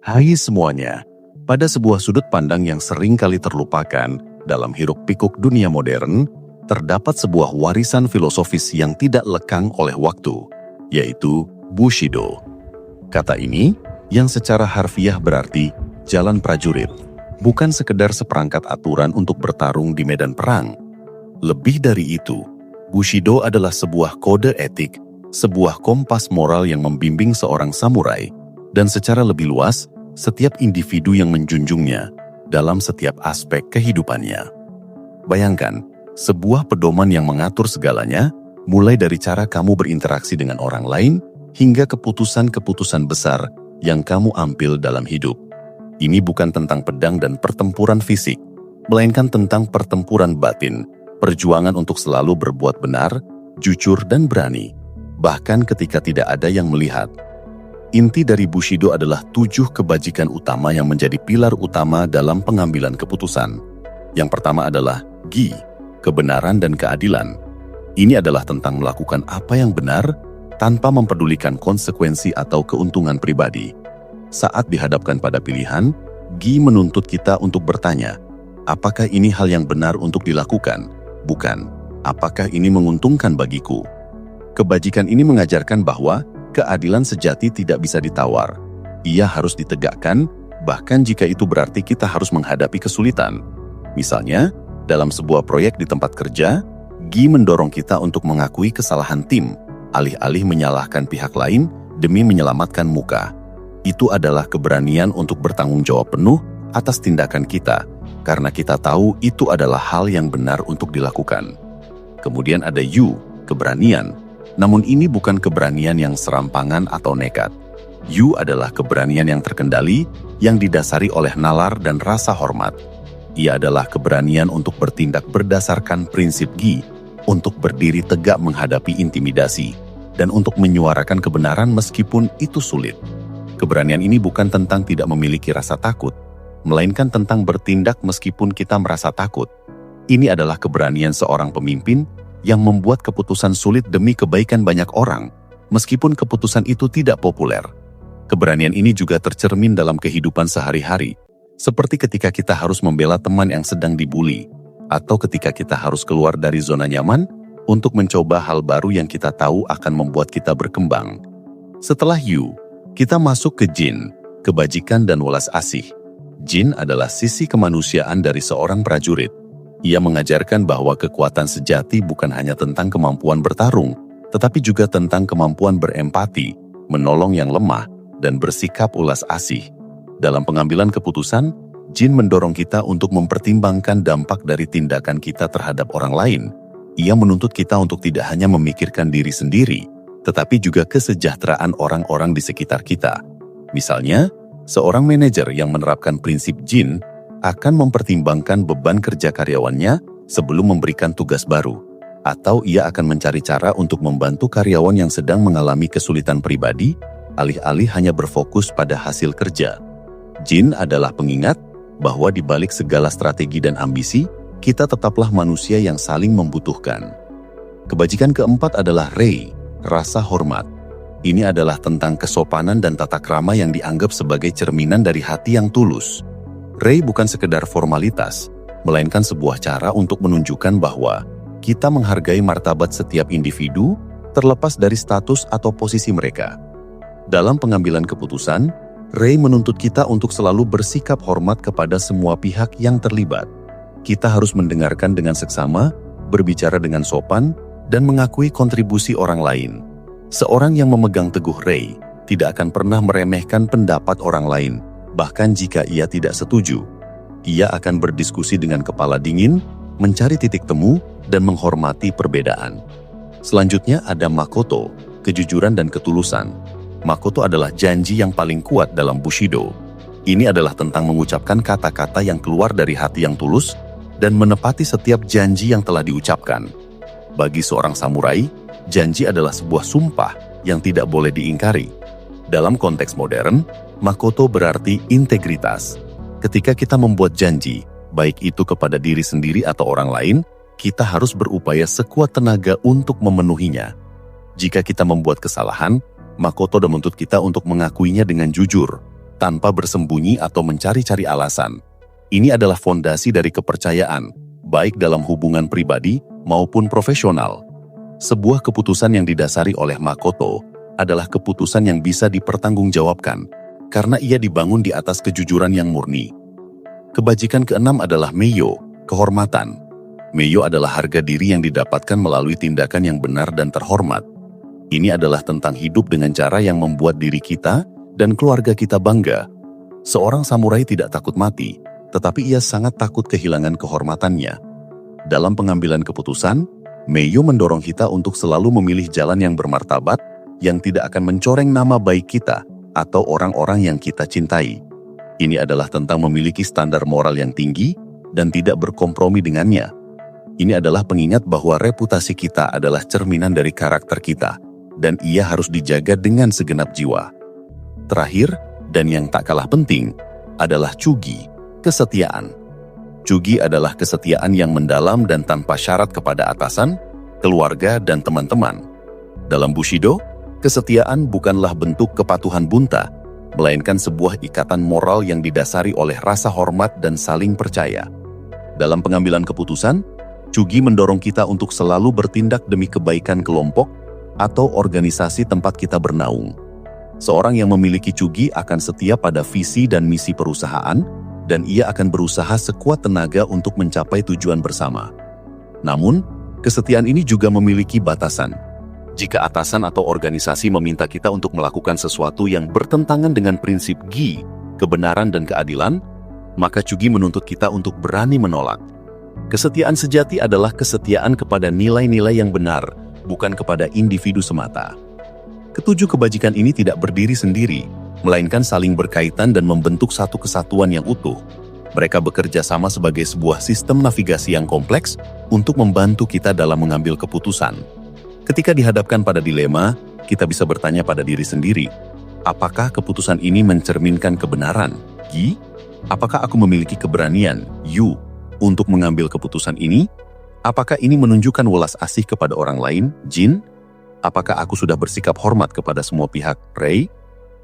Hai semuanya, pada sebuah sudut pandang yang sering kali terlupakan dalam hiruk-pikuk dunia modern, terdapat sebuah warisan filosofis yang tidak lekang oleh waktu, yaitu Bushido. Kata ini, yang secara harfiah berarti jalan prajurit, bukan sekedar seperangkat aturan untuk bertarung di medan perang. Lebih dari itu, Bushido adalah sebuah kode etik, sebuah kompas moral yang membimbing seorang samurai, dan secara lebih luas, setiap individu yang menjunjungnya dalam setiap aspek kehidupannya. Bayangkan, sebuah pedoman yang mengatur segalanya, mulai dari cara kamu berinteraksi dengan orang lain, hingga keputusan-keputusan besar yang kamu ambil dalam hidup. Ini bukan tentang pedang dan pertempuran fisik, melainkan tentang pertempuran batin, perjuangan untuk selalu berbuat benar, jujur dan berani, bahkan ketika tidak ada yang melihat. Inti dari Bushido adalah 7 kebajikan utama yang menjadi pilar utama dalam pengambilan keputusan. Yang pertama adalah Gi, kebenaran dan keadilan. Ini adalah tentang melakukan apa yang benar tanpa mempedulikan konsekuensi atau keuntungan pribadi. Saat dihadapkan pada pilihan, Gi menuntut kita untuk bertanya, apakah ini hal yang benar untuk dilakukan? Bukan, apakah ini menguntungkan bagiku? Kebajikan ini mengajarkan bahwa keadilan sejati tidak bisa ditawar. Ia harus ditegakkan, bahkan jika itu berarti kita harus menghadapi kesulitan. Misalnya, dalam sebuah proyek di tempat kerja, Gi mendorong kita untuk mengakui kesalahan tim, alih-alih menyalahkan pihak lain demi menyelamatkan muka. Itu adalah keberanian untuk bertanggung jawab penuh atas tindakan kita, karena kita tahu itu adalah hal yang benar untuk dilakukan. Kemudian ada Yu, keberanian. Namun ini bukan keberanian yang serampangan atau nekat. Yu adalah keberanian yang terkendali, yang didasari oleh nalar dan rasa hormat. Ia adalah keberanian untuk bertindak berdasarkan prinsip Gi, untuk berdiri tegak menghadapi intimidasi, dan untuk menyuarakan kebenaran meskipun itu sulit. Keberanian ini bukan tentang tidak memiliki rasa takut, melainkan tentang bertindak meskipun kita merasa takut. Ini adalah keberanian seorang pemimpin yang membuat keputusan sulit demi kebaikan banyak orang, meskipun keputusan itu tidak populer. Keberanian ini juga tercermin dalam kehidupan sehari-hari, seperti ketika kita harus membela teman yang sedang dibuli, atau ketika kita harus keluar dari zona nyaman untuk mencoba hal baru yang kita tahu akan membuat kita berkembang. Setelah Yu, kita masuk ke Jin, kebajikan dan welas asih. Jin adalah sisi kemanusiaan dari seorang prajurit. Ia mengajarkan bahwa kekuatan sejati bukan hanya tentang kemampuan bertarung, tetapi juga tentang kemampuan berempati, menolong yang lemah, dan bersikap ulas asih. Dalam pengambilan keputusan, Jin mendorong kita untuk mempertimbangkan dampak dari tindakan kita terhadap orang lain. Ia menuntut kita untuk tidak hanya memikirkan diri sendiri, tetapi juga kesejahteraan orang-orang di sekitar kita. Misalnya, seorang manajer yang menerapkan prinsip Jin akan mempertimbangkan beban kerja karyawannya sebelum memberikan tugas baru, atau ia akan mencari cara untuk membantu karyawan yang sedang mengalami kesulitan pribadi, alih-alih hanya berfokus pada hasil kerja. Jin adalah pengingat bahwa di balik segala strategi dan ambisi, kita tetaplah manusia yang saling membutuhkan. Kebajikan keempat adalah Rei, rasa hormat. Ini adalah tentang kesopanan dan tata krama yang dianggap sebagai cerminan dari hati yang tulus. Rei bukan sekedar formalitas, melainkan sebuah cara untuk menunjukkan bahwa kita menghargai martabat setiap individu terlepas dari status atau posisi mereka. Dalam pengambilan keputusan, Rei menuntut kita untuk selalu bersikap hormat kepada semua pihak yang terlibat. Kita harus mendengarkan dengan seksama, berbicara dengan sopan, dan mengakui kontribusi orang lain. Seorang yang memegang teguh Rei tidak akan pernah meremehkan pendapat orang lain. Bahkan jika ia tidak setuju, ia akan berdiskusi dengan kepala dingin, mencari titik temu, dan menghormati perbedaan. Selanjutnya ada Makoto, kejujuran dan ketulusan. Makoto adalah janji yang paling kuat dalam Bushido. Ini adalah tentang mengucapkan kata-kata yang keluar dari hati yang tulus dan menepati setiap janji yang telah diucapkan. Bagi seorang samurai, janji adalah sebuah sumpah yang tidak boleh diingkari. Dalam konteks modern, Makoto berarti integritas. Ketika kita membuat janji, baik itu kepada diri sendiri atau orang lain, kita harus berupaya sekuat tenaga untuk memenuhinya. Jika kita membuat kesalahan, Makoto menuntut kita untuk mengakuinya dengan jujur. tanpa bersembunyi atau mencari-cari alasan. Ini adalah fondasi dari kepercayaan, baik dalam hubungan pribadi maupun profesional. Sebuah keputusan yang didasari oleh Makoto adalah keputusan yang bisa dipertanggungjawabkan, karena ia dibangun di atas kejujuran yang murni. Kebajikan keenam adalah Meiyo, kehormatan. Meiyo adalah harga diri yang didapatkan melalui tindakan yang benar dan terhormat. Ini adalah tentang hidup dengan cara yang membuat diri kita dan keluarga kita bangga. Seorang samurai tidak takut mati, tetapi ia sangat takut kehilangan kehormatannya. Dalam pengambilan keputusan, Meiyo mendorong kita untuk selalu memilih jalan yang bermartabat, yang tidak akan mencoreng nama baik kita atau orang-orang yang kita cintai. Ini adalah tentang memiliki standar moral yang tinggi dan tidak berkompromi dengannya. Ini adalah pengingat bahwa reputasi kita adalah cerminan dari karakter kita, dan ia harus dijaga dengan segenap jiwa. Terakhir, dan yang tak kalah penting, adalah Chugi, kesetiaan. Chugi adalah kesetiaan yang mendalam dan tanpa syarat kepada atasan, keluarga, dan teman-teman. Dalam Bushido, kesetiaan bukanlah bentuk kepatuhan bunta, melainkan sebuah ikatan moral yang didasari oleh rasa hormat dan saling percaya. Dalam pengambilan keputusan, Chugi mendorong kita untuk selalu bertindak demi kebaikan kelompok atau organisasi tempat kita bernaung. Seorang yang memiliki Chugi akan setia pada visi dan misi perusahaan, dan ia akan berusaha sekuat tenaga untuk mencapai tujuan bersama. Namun, kesetiaan ini juga memiliki batasan. Jika atasan atau organisasi meminta kita untuk melakukan sesuatu yang bertentangan dengan prinsip Gi, kebenaran dan keadilan, maka Chugi menuntut kita untuk berani menolak. Kesetiaan sejati adalah kesetiaan kepada nilai-nilai yang benar, bukan kepada individu semata. Ketujuh kebajikan ini tidak berdiri sendiri, melainkan saling berkaitan dan membentuk satu kesatuan yang utuh. Mereka bekerja sama sebagai sebuah sistem navigasi yang kompleks untuk membantu kita dalam mengambil keputusan. Ketika dihadapkan pada dilema, kita bisa bertanya pada diri sendiri, apakah keputusan ini mencerminkan kebenaran? Gi? Apakah aku memiliki keberanian? Yu? Untuk mengambil keputusan ini? Apakah ini menunjukkan welas asih kepada orang lain? Jin? Apakah aku sudah bersikap hormat kepada semua pihak? Rei?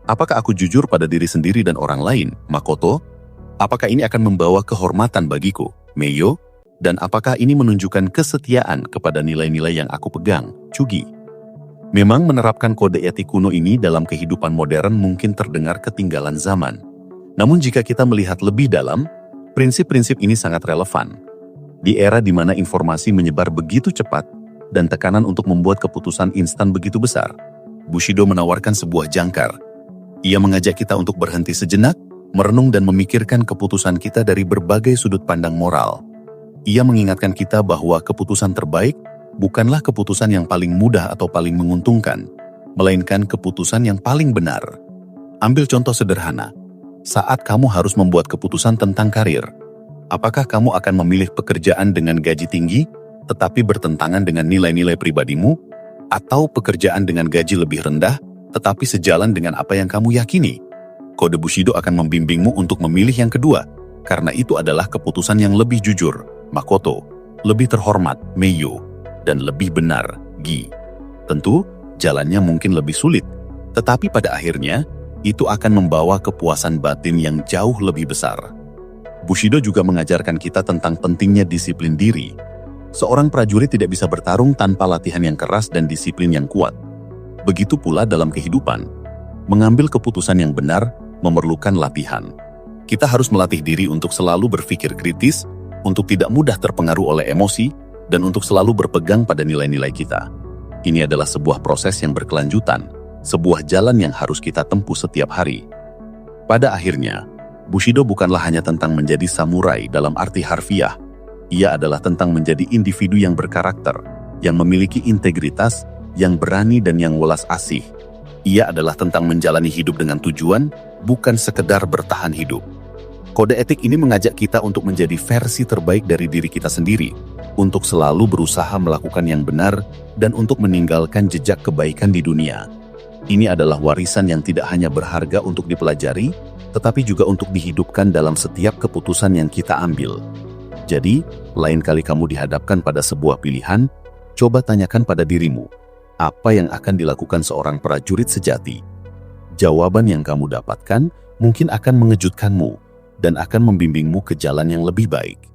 Apakah aku jujur pada diri sendiri dan orang lain? Makoto? Apakah ini akan membawa kehormatan bagiku? Meiyo? Dan apakah ini menunjukkan kesetiaan kepada nilai-nilai yang aku pegang? Chugi? Memang menerapkan kode etik kuno ini dalam kehidupan modern mungkin terdengar ketinggalan zaman. Namun jika kita melihat lebih dalam, prinsip-prinsip ini sangat relevan. Di era di mana informasi menyebar begitu cepat dan tekanan untuk membuat keputusan instan begitu besar, Bushido menawarkan sebuah jangkar. Ia mengajak kita untuk berhenti sejenak, merenung dan memikirkan keputusan kita dari berbagai sudut pandang moral. Ia mengingatkan kita bahwa keputusan terbaik bukanlah keputusan yang paling mudah atau paling menguntungkan, melainkan keputusan yang paling benar. Ambil contoh sederhana. Saat kamu harus membuat keputusan tentang karir, apakah kamu akan memilih pekerjaan dengan gaji tinggi, tetapi bertentangan dengan nilai-nilai pribadimu, atau pekerjaan dengan gaji lebih rendah, tetapi sejalan dengan apa yang kamu yakini? Kode Bushido akan membimbingmu untuk memilih yang kedua, karena itu adalah keputusan yang lebih jujur, Makoto, lebih terhormat, Meiyo, dan lebih benar, Gi. Tentu, jalannya mungkin lebih sulit, tetapi pada akhirnya, itu akan membawa kepuasan batin yang jauh lebih besar. Bushido juga mengajarkan kita tentang pentingnya disiplin diri. Seorang prajurit tidak bisa bertarung tanpa latihan yang keras dan disiplin yang kuat. Begitu pula dalam kehidupan. Mengambil keputusan yang benar memerlukan latihan. Kita harus melatih diri untuk selalu berpikir kritis, untuk tidak mudah terpengaruh oleh emosi, dan untuk selalu berpegang pada nilai-nilai kita. Ini adalah sebuah proses yang berkelanjutan, sebuah jalan yang harus kita tempuh setiap hari. Pada akhirnya, Bushido bukanlah hanya tentang menjadi samurai dalam arti harfiah. Ia adalah tentang menjadi individu yang berkarakter, yang memiliki integritas, yang berani dan yang welas asih. Ia adalah tentang menjalani hidup dengan tujuan, bukan sekedar bertahan hidup. Kode etik ini mengajak kita untuk menjadi versi terbaik dari diri kita sendiri, untuk selalu berusaha melakukan yang benar, dan untuk meninggalkan jejak kebaikan di dunia. Ini adalah warisan yang tidak hanya berharga untuk dipelajari, tetapi juga untuk dihidupkan dalam setiap keputusan yang kita ambil. Jadi, lain kali kamu dihadapkan pada sebuah pilihan, coba tanyakan pada dirimu, apa yang akan dilakukan seorang prajurit sejati? Jawaban yang kamu dapatkan mungkin akan mengejutkanmu dan akan membimbingmu ke jalan yang lebih baik.